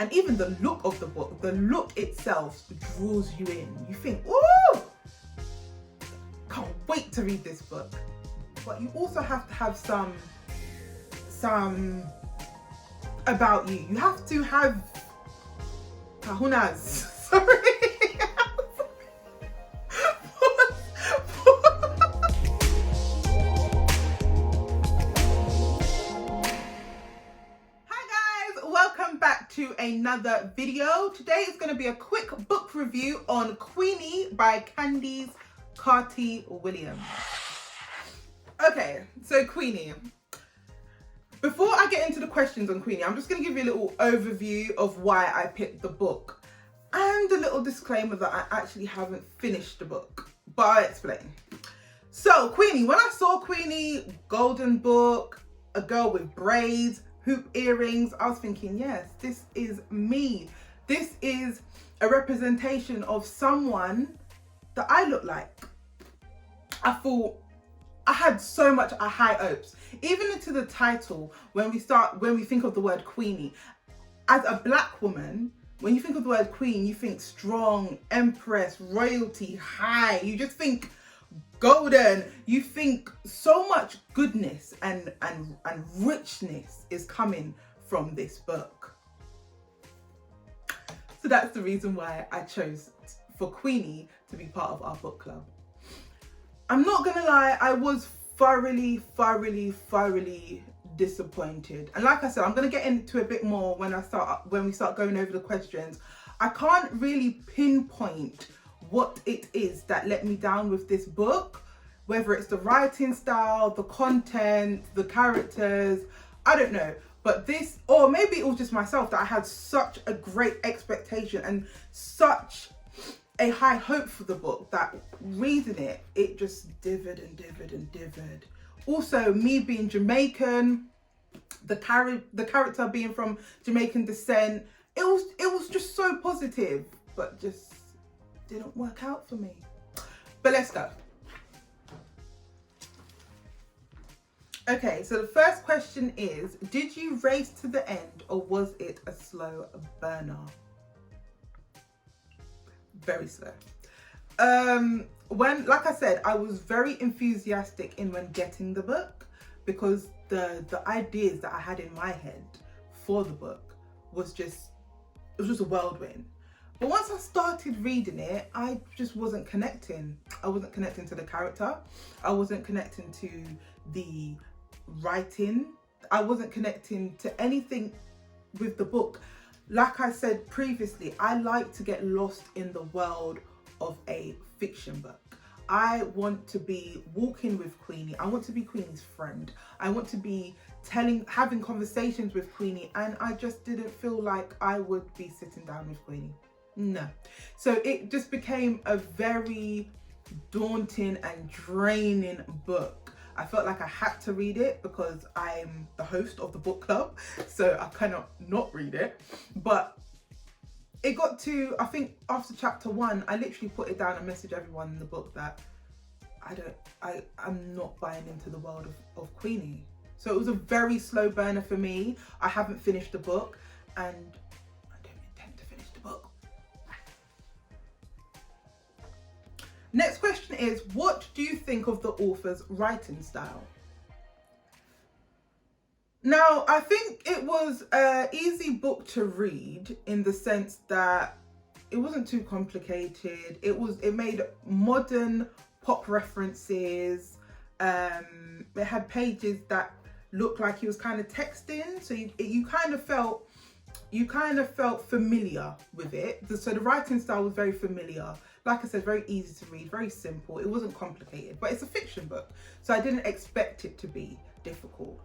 And even the look of the book, the look itself draws you in. You think, ooh, can't wait to read this book. But you also have to have some about you. You have to have kahunas. Sorry. To another video. Today is going to be a quick book review on Queenie by Candice Carty-Williams. Okay, so Queenie. Before I get into the questions on Queenie, I'm just going to give you a little overview of why I picked the book and a little disclaimer that I actually haven't finished the book, but I'll explain. So Queenie, when I saw Queenie, golden book, a girl with braids, hoop earrings, I was thinking, yes, this is me. This is a representation of someone that I look like. I thought, I had so much high hopes. Even into the title, when we think of the word Queenie, as a black woman, when you think of the word queen, you think strong, empress, royalty, high. You just think golden. You think so much goodness and richness is coming from this book. So that's the reason why I chose for Queenie to be part of our book club. I'm not gonna lie, I was thoroughly disappointed. And like I said, I'm gonna get into a bit more when we start going over the questions. I can't really pinpoint what it is that let me down with this book, whether it's the writing style, the content, the characters, I don't know. But this, or maybe it was just myself, that I had such a great expectation and such a high hope for the book that reading it, it just dithered and dithered and dithered. Also, me being Jamaican, the character being from Jamaican descent, it was just so positive, but just didn't work out for me. But let's go. Okay, so the first question is, did you race to the end or was it a slow burner? Very slow. Like I said, I was very enthusiastic when getting the book, because the ideas that I had in my head for the book was just a whirlwind. But once I started reading it, I just wasn't connecting. I wasn't connecting to the character. I wasn't connecting to the writing. I wasn't connecting to anything with the book. Like I said previously, I like to get lost in the world of a fiction book. I want to be walking with Queenie. I want to be Queenie's friend. I want to be having conversations with Queenie, and I just didn't feel like I would be sitting down with Queenie. No. So it just became a very daunting and draining book. I felt like I had to read it because I'm the host of the book club, so I cannot not read it. But it got to, I think after chapter 1, I literally put it down and messaged everyone in the book that I'm not buying into the world of Queenie. So it was a very slow burner for me. I haven't finished the book and I don't intend to finish the book. Next question is, what do you think of the author's writing style? Now, I think it was an easy book to read in the sense that it wasn't too complicated. It made modern pop references. It had pages that looked like he was kind of texting, so you kind of felt familiar with it. So the writing style was very familiar. Like I said, very easy to read, very simple. It wasn't complicated, but it's a fiction book, so I didn't expect it to be difficult.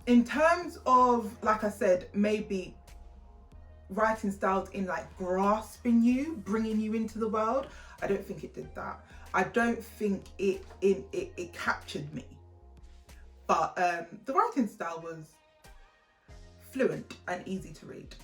In terms of, like I said, maybe writing styles in like grasping you, bringing you into the world, I don't think it did that. I don't think it captured me. But the writing style was fluent and easy to read.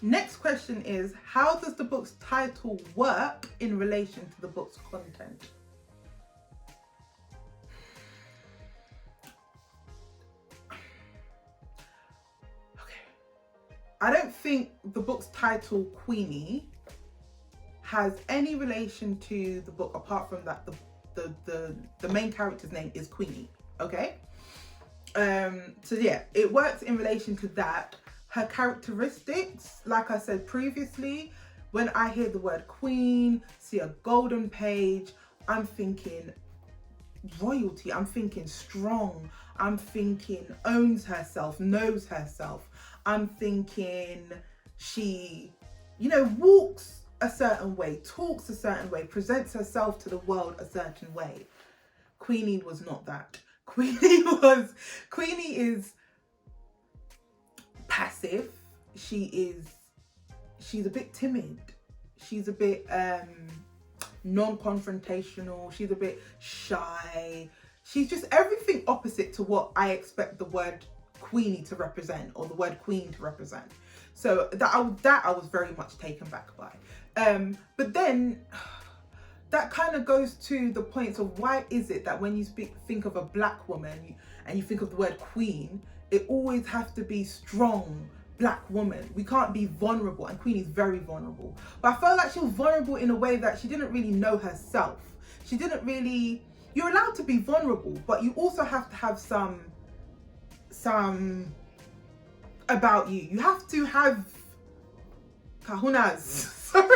Next question is, how does the book's title work in relation to the book's content? I don't think the book's title, Queenie, has any relation to the book apart from that the main character's name is Queenie, okay? So yeah, it works in relation to that. Her characteristics, like I said previously, when I hear the word queen, see a golden page, I'm thinking royalty, I'm thinking strong, I'm thinking owns herself, knows herself, I'm thinking she, you know, walks a certain way, talks a certain way, presents herself to the world a certain way. Queenie was not that. Queenie is passive. She's a bit timid. She's a bit non-confrontational. She's a bit shy. She's just everything opposite to what I expect the word Queenie to represent, or the word queen to represent. So that I was very much taken back by. But then that kind of goes to the points of why is it that when you think of a black woman and you think of the word queen, it always has to be strong black woman. We can't be vulnerable, and Queenie's very vulnerable. But I felt like she was vulnerable in a way that she didn't really know herself. She didn't really, you're allowed to be vulnerable, but you also have to have some about you. You have to have kahunas. Sorry.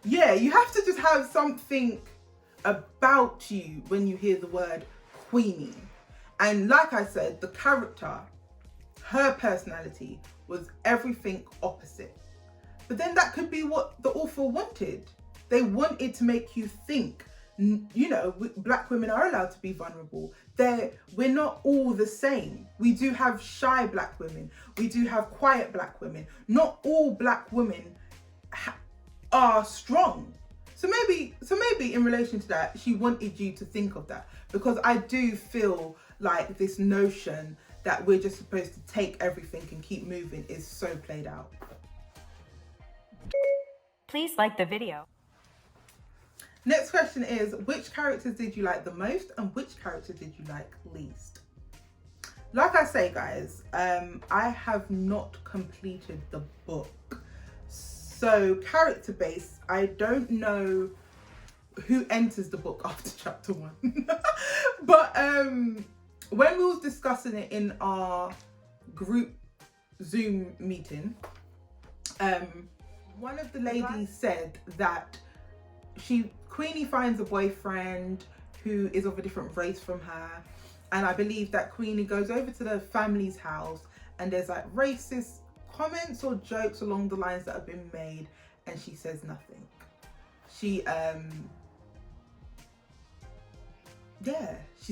Yeah, you have to just have something about you when you hear the word Queenie. And like I said, the character, her personality was everything opposite. But then that could be what the author wanted. They wanted to make you think, you know, black women are allowed to be vulnerable. We're not all the same. We do have shy black women. We do have quiet black women. Not all black women are strong. So maybe in relation to that, she wanted you to think of that, because I do feel like this notion that we're just supposed to take everything and keep moving is so played out. Please like the video. Next question is, which characters did you like the most and which characters did you like least? Like I say, guys, I have not completed the book. So character based, I don't know who enters the book after chapter 1. But when we was discussing it in our group Zoom meeting, one of the ladies said that Queenie finds a boyfriend who is of a different race from her, and I believe that Queenie goes over to the family's house and there's like racist comments or jokes along the lines that have been made, and she says nothing. She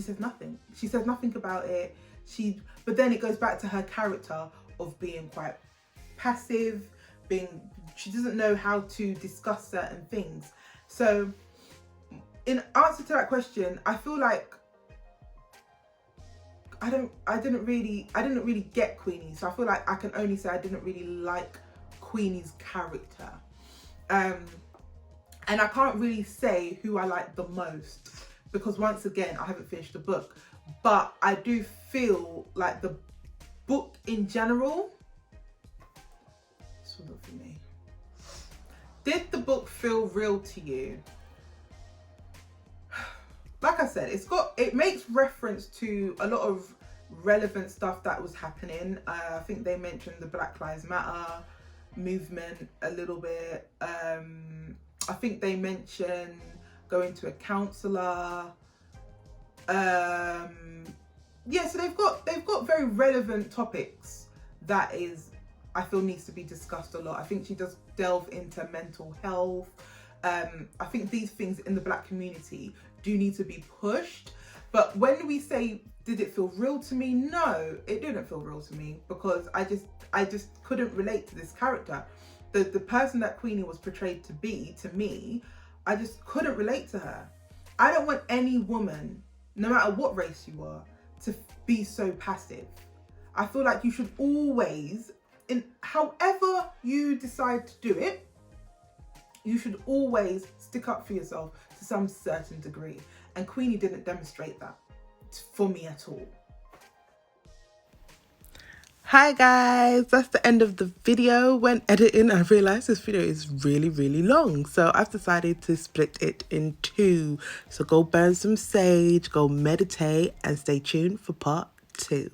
says nothing. She says nothing about it. But then it goes back to her character of being quite passive, she doesn't know how to discuss certain things. So in answer to that question, I feel like I didn't really get Queenie. So I feel like I can only say I didn't really like Queenie's character. And I can't really say who I like the most, because once again, I haven't finished the book. But I do feel like the book in general, this was not for me. Did the book feel real to you? Like I said, it makes reference to a lot of relevant stuff that was happening. I think they mentioned the Black Lives Matter movement a little bit. I think they mentioned going to a counsellor. Yeah, so they've got very relevant topics that I feel needs to be discussed a lot. I think she does delve into mental health. I think these things in the black community do need to be pushed. But when we say, did it feel real to me? No, it didn't feel real to me, because I just couldn't relate to this character. The person that Queenie was portrayed to be, to me, I just couldn't relate to her. I don't want any woman, no matter what race you are, to be so passive. I feel like you should always, however you decide to do it, you should always stick up for yourself to some certain degree. And Queenie didn't demonstrate that for me at all. Hi guys, that's the end of the video. When editing, I realized this video is really long, so I've decided to split it in two. So go burn some sage, go meditate, and stay tuned for part 2.